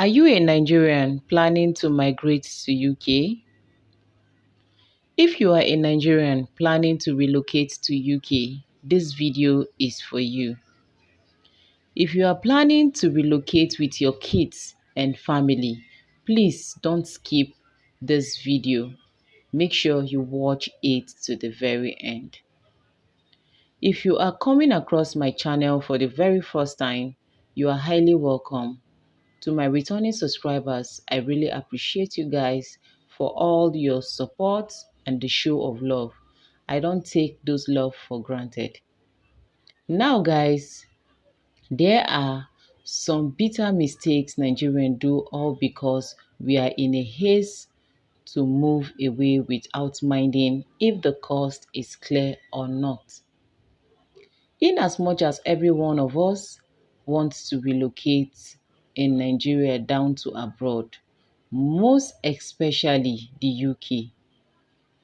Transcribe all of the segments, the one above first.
Are you a Nigerian planning to migrate to UK? If you are a Nigerian planning to relocate to UK, this video is for you. If you are planning to relocate with your kids and family, please don't skip this video. Make sure you watch it to the very end. If you are coming across my channel for the very first time, you are highly welcome. To my returning subscribers, I really appreciate you guys for all your support and the show of love. I don't take those love for granted. Now guys, there are some bitter mistakes Nigerians do all because we are in a haste to move away without minding if the cost is clear or not. In as much as every one of us wants to relocate in Nigeria down to abroad, most especially the UK,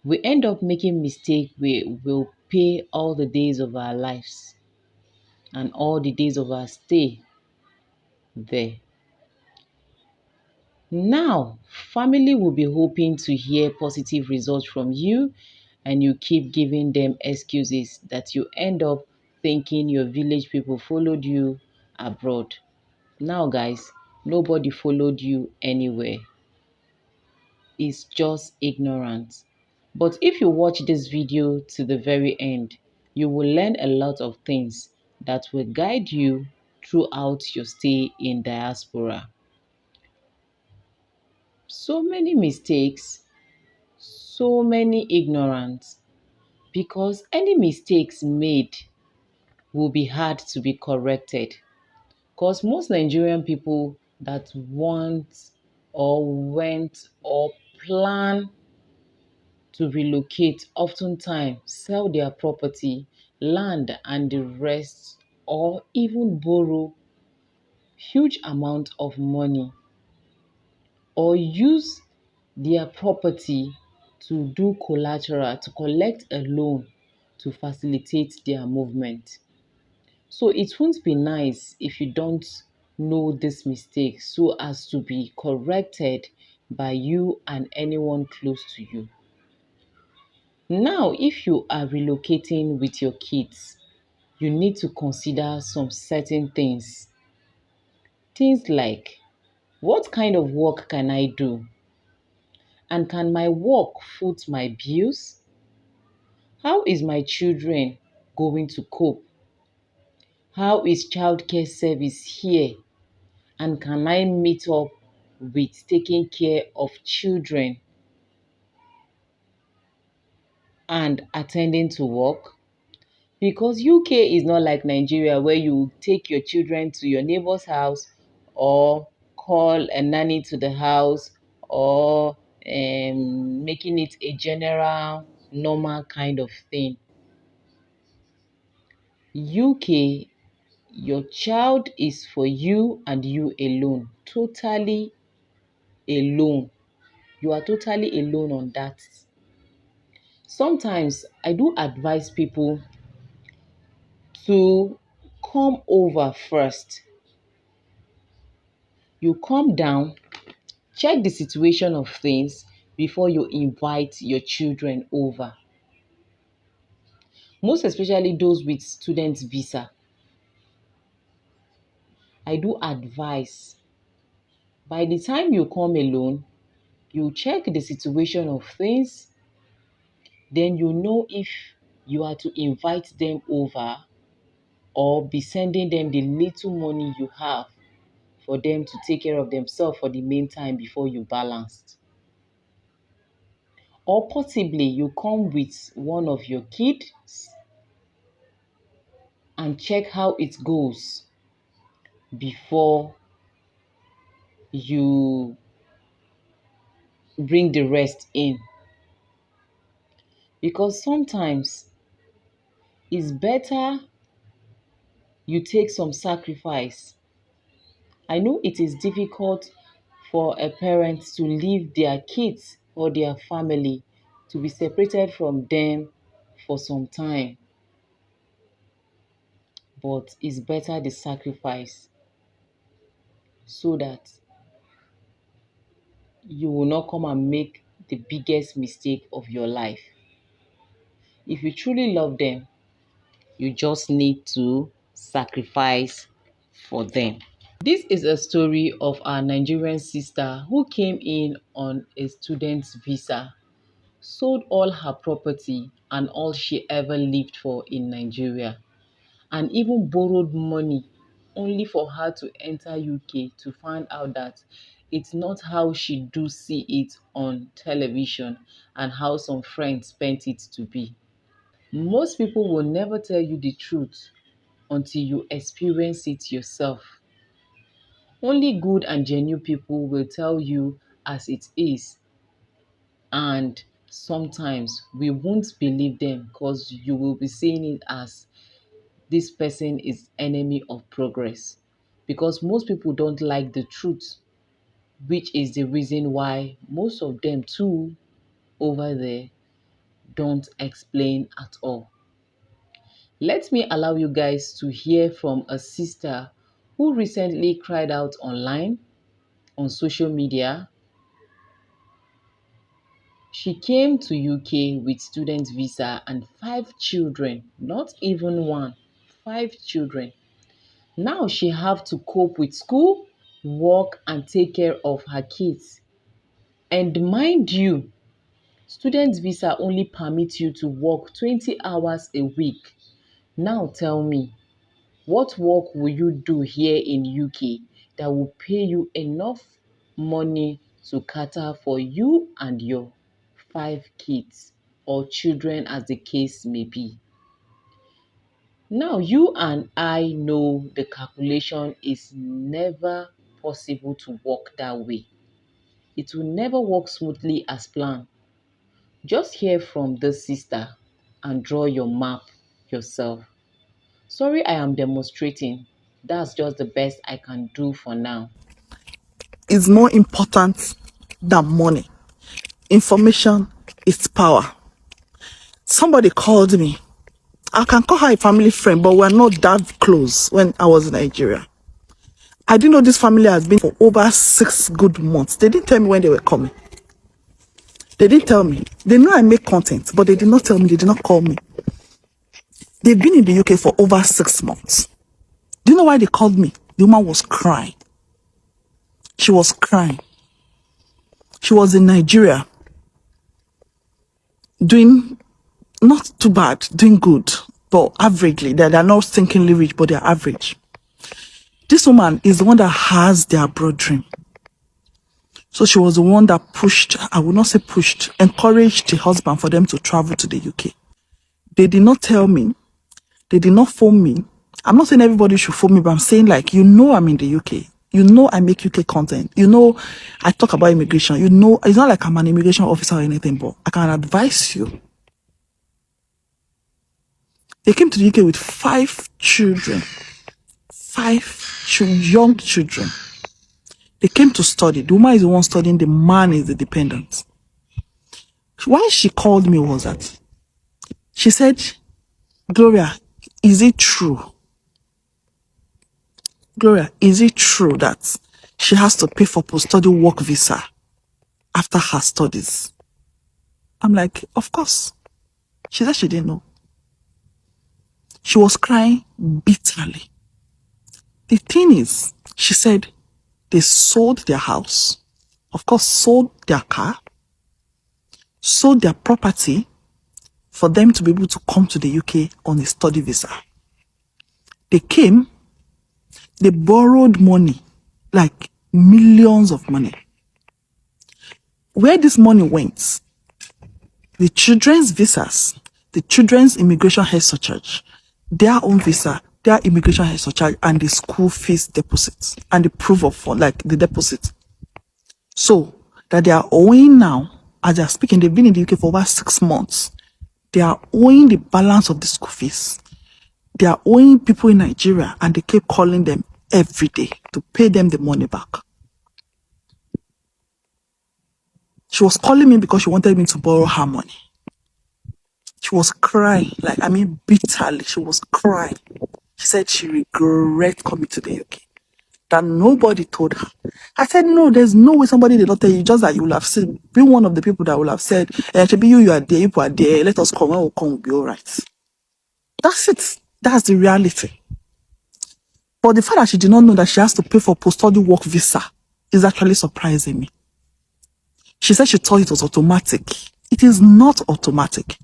we end up making mistakes we will pay all the days of our lives and all the days of our stay there. Now, family will be hoping to hear positive results from you, and you keep giving them excuses that you end up thinking your village people followed you abroad. Now, guys, nobody followed you anywhere. It's just ignorance. But if you watch this video to the very end, you will learn a lot of things that will guide you throughout your stay in diaspora. So many mistakes, so many ignorance, because any mistakes made will be hard to be corrected. Because most Nigerian people that want or went or plan to relocate oftentimes sell their property, land and the rest, or even borrow huge amount of money or use their property to do collateral, to collect a loan to facilitate their movement. So it won't be nice if you don't know this mistake so as to be corrected by you and anyone close to you. Now, if you are relocating with your kids, you need to consider some certain things. Things like, what kind of work can I do? And can my work foot my bills? How is my children going to cope? How is childcare service here? And can I meet up with taking care of children and attending to work? Because UK is not like Nigeria where you take your children to your neighbor's house or call a nanny to the house or making it a general normal kind of thing. UK, your child is for you and you alone, totally alone. You are totally alone on that. Sometimes I do advise people to come over first. You come down, check the situation of things before you invite your children over. Most especially those with student visa. I do advise, by the time you come alone, you check the situation of things, then you know if you are to invite them over or be sending them the little money you have for them to take care of themselves for the meantime before you balance. Or possibly you come with one of your kids and check how it goes before you bring the rest in. Because sometimes it's better you take some sacrifice. I know it is difficult for a parent to leave their kids or their family to be separated from them for some time, but it's better the sacrifice so that you will not come and make the biggest mistake of your life. If you truly love them, you just need to sacrifice for them. This is a story of our Nigerian sister who came in on a student's visa, sold all her property and all she ever lived for in Nigeria, and even borrowed money only for her to enter UK to find out that it's not how she do see it on television and how some friends spent it to be. Most people will never tell you the truth until you experience it yourself. Only good and genuine people will tell you as it is, and sometimes we won't believe them because you will be seeing it as this person is enemy of progress, because most people don't like the truth, which is the reason why most of them too over there don't explain at all. Let me allow you guys to hear from a sister who recently cried out online on social media. She came to UK with student visa and 5 children, not even one, 5 children. Now she have to cope with school, work and take care of her kids. And mind you, student visa only permits you to work 20 hours a week. Now tell me, what work will you do here in UK that will pay you enough money to cater for you and your 5 kids or children as the case may be? Now, you and I know the calculation is never possible to work that way. It will never work smoothly as planned. Just hear from this sister and draw your map yourself. Sorry, I am demonstrating. That's just the best I can do for now. Is more important than money. Information is power. Somebody called me. I can call her a family friend, but we're not that close when I was in Nigeria. I didn't know this family has been for over 6 good months. They didn't tell me when they were coming. They didn't tell me. They know I make content, but they did not tell me. They did not call me. They've been in the UK for over 6 months. Do you know why they called me? The woman was crying. She was crying. She was in Nigeria doing not too bad, doing good, but averagely. They're not thinkingly rich, but they're average. This woman is the one that has their broad dream. So she was the one that pushed, I would not say pushed, encouraged the husband for them to travel to the UK. They did not tell me. They did not phone me. I'm not saying everybody should phone me, but I'm saying, like, you know, I'm in the UK. You know, I make UK content. You know, I talk about immigration. You know, it's not like I'm an immigration officer or anything, but I can advise you. They came to the UK with 5 children. 5 young children. They came to study. The woman is the one studying, the man is the dependent. Why she called me was that she said, Gloria, is it true? Gloria, is it true that she has to pay for post-study work visa after her studies? I'm like, of course. She said she didn't know. She was crying bitterly. The thing is, she said they sold their house, of course, sold their car, sold their property for them to be able to come to the UK on a study visa. They came, they borrowed money, like millions of money. Where this money went, the children's visas, the children's immigration health surcharge, their own visa, their immigration health surcharge, and the school fees deposits, and the proof of like the deposit. So that they are owing now, as they are speaking, they've been in the UK for over 6 months. They are owing the balance of the school fees. They are owing people in Nigeria, and they keep calling them every day to pay them the money back. She was calling me because she wanted me to borrow her money. She was crying, like, I mean, bitterly. She was crying. She said she regrets coming to the UK. that nobody told her. I said, no, there's no way somebody did not tell you, just that you will have said, be one of the people that will have said, Shebi you are there, you are there, let us come, when we come, we'll be all right. That's it. That's the reality. But the fact that she did not know that she has to pay for post-study work visa is actually surprising me. She said she thought it was automatic. It is not automatic.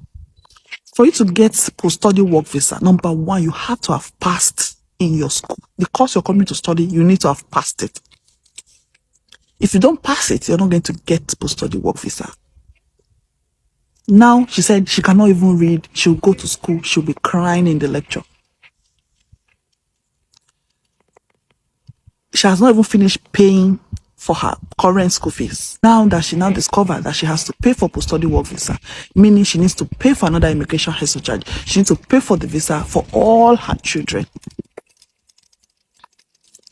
For you to get post-study work visa, number one, you have to have passed in your school. The course you're coming to study, you need to have passed it. If you don't pass it, you're not going to get post-study work visa. Now, she said she cannot even read. She'll go to school. She'll be crying in the lecture. She has not even finished paying for her current school fees. Now that she now discovered that she has to pay for post-study work visa, meaning she needs to pay for another immigration health surcharge. She needs to pay for the visa for all her children.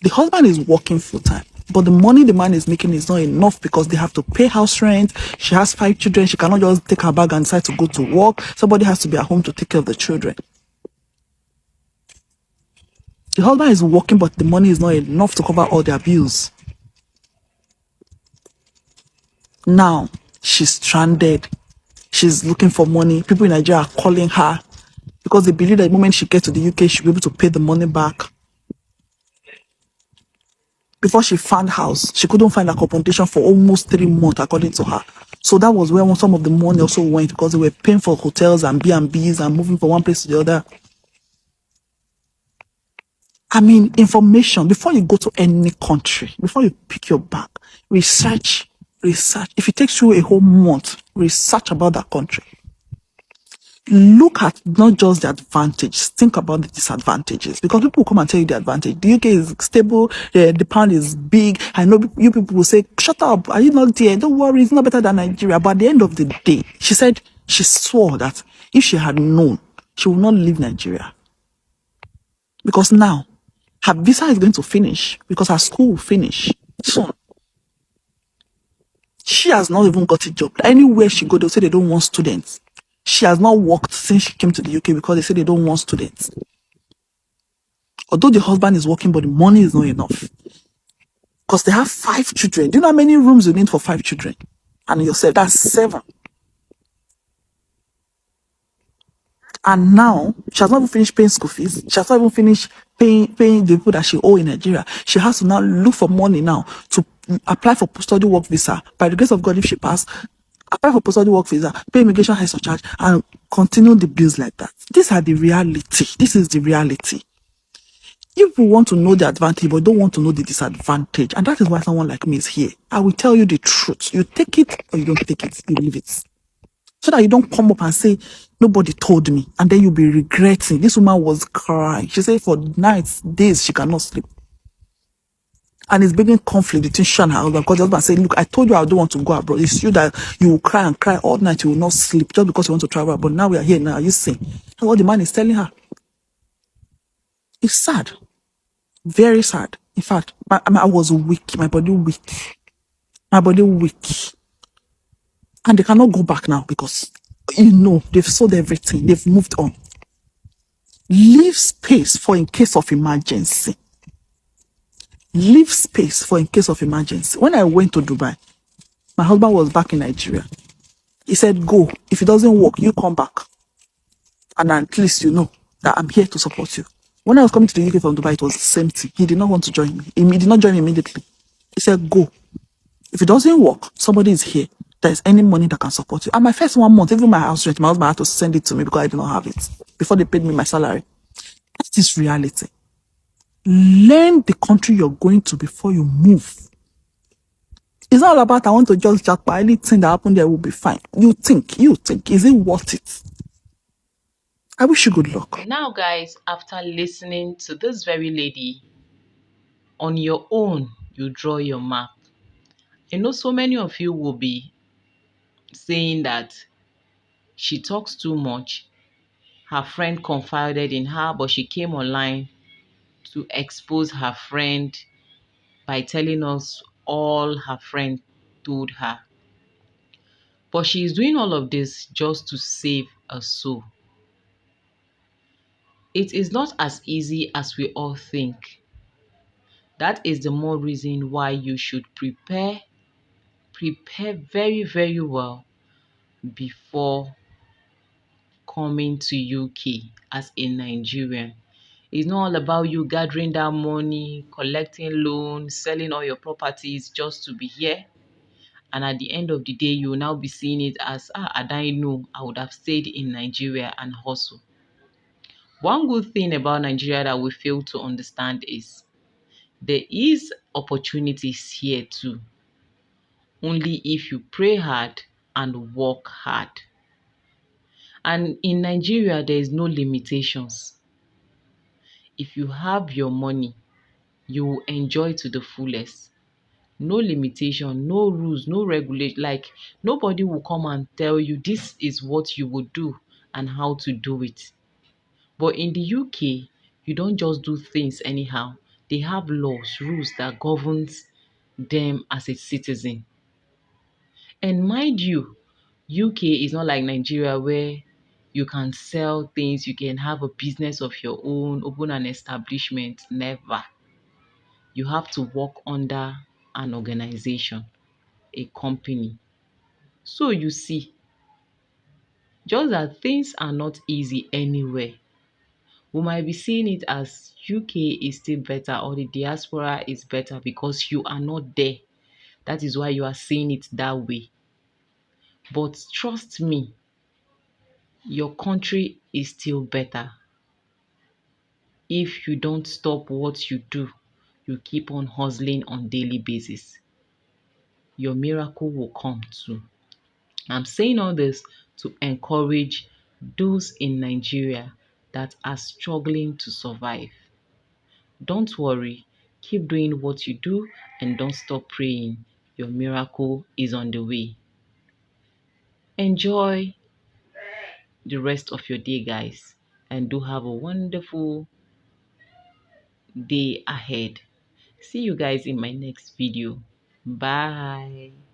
The husband is working full-time, but the money the man is making is not enough because they have to pay house rent. She has 5 children. She cannot just take her bag and decide to go to work. Somebody has to be at home to take care of the children. The husband is working, but the money is not enough to cover all their bills. Now, she's stranded. She's looking for money. People in Nigeria are calling her because they believe that the moment she gets to the UK, she'll be able to pay the money back. Before she found house, she couldn't find accommodation for almost 3 months, according to her. So that was where some of the money also went, because they were paying for hotels and B&Bs and moving from one place to the other. I mean, information, before you go to any country, before you pick your bag, research. If it takes you a whole month, research about that country. Look at not just the advantages, think about the disadvantages, because people will come and tell you the advantage. The UK is stable, the pound is big. I know you people will say, shut up, are you not there? Don't worry, it's not better than Nigeria. But at the end of the day, she said she swore that if she had known, she would not leave Nigeria. Because now, her visa is going to finish, because her school will finish soon. She has not even got a job. Anywhere she go, they'll say they don't want students. She has not worked since she came to the UK because they say they don't want students. Although the husband is working, but the money is not enough. Because they have 5 children. Do you know how many rooms you need for 5 children? And yourself, that's 7. And now, she has not even finished paying school fees. She has not even finished paying the people that she owe in Nigeria. She has to now look for money now to apply for post-study work visa. By the grace of God, if she pass, apply for post-study work visa, pay immigration health surcharge, and continue the bills like that. These are the reality. This is the reality. You people want to know the advantage, but don't want to know the disadvantage. And that is why someone like me is here. I will tell you the truth. You take it or you don't take it. You leave it. So that you don't come up and say, nobody told me. And then you'll be regretting. This woman was crying. She said for nights, days, she cannot sleep. And it's bringing conflict between she and her husband. Because the husband said, look, I told you I don't want to go abroad. It's you that you will cry and cry all night. You will not sleep just because you want to travel abroad. Now we are here now. You see. That's what the man is telling her. It's sad. Very sad. In fact, I was weak. My body weak. My body weak. And they cannot go back now because, they've sold everything. They've moved on. Leave space for in case of emergency. Leave space for in case of emergency. When I went to Dubai, my husband was back in Nigeria. He said, go. If it doesn't work, you come back. And at least you know that I'm here to support you. When I was coming to the UK from Dubai, it was the same thing. He did not want to join me. He did not join me immediately. He said, go. If it doesn't work, somebody is here. There's any money that can support you. And my first 1 month, even my house rent, my husband had to send it to me because I did not have it before they paid me my salary. That is reality. Learn the country you're going to before you move. It's not all about I want to just chat, but anything that happened there will be fine. You think, is it worth it? I wish you good luck. Now, guys, after listening to this very lady, on your own, you draw your map. I know so many of you will be saying that she talks too much. Her friend confided in her, but she came online to expose her friend by telling us all her friend told her. But she is doing all of this just to save a soul. It is not as easy as we all think. That is the more reason why you should prepare very, very well before coming to UK as a Nigerian. It's not all about you gathering that money, collecting loans, selling all your properties just to be here. And at the end of the day, you will now be seeing it as, had I known, I would have stayed in Nigeria and hustle. One good thing about Nigeria that we fail to understand is there is opportunities here too, only if you pray hard and work hard. And in Nigeria, there is no limitations. If you have your money, you will enjoy to the fullest. No limitation, no rules, no regulation. Like nobody will come and tell you this is what you would do and how to do it. But in the UK, you don't just do things anyhow. They have laws, rules that governs them as a citizen. And mind you, UK is not like Nigeria where you can sell things, you can have a business of your own, open an establishment. Never. You have to work under an organization, a company. So you see, just that things are not easy anywhere. We might be seeing it as UK is still better or the diaspora is better because you are not there. That is why you are seeing it that way. But trust me, your country is still better. If you don't stop what you do, you keep on hustling on daily basis, your miracle will come too. I'm saying all this to encourage those in Nigeria that are struggling to survive. Don't worry, keep doing what you do and don't stop praying. Your miracle is on the way. Enjoy the rest of your day, guys, and do have a wonderful day ahead. See you guys in my next video. Bye.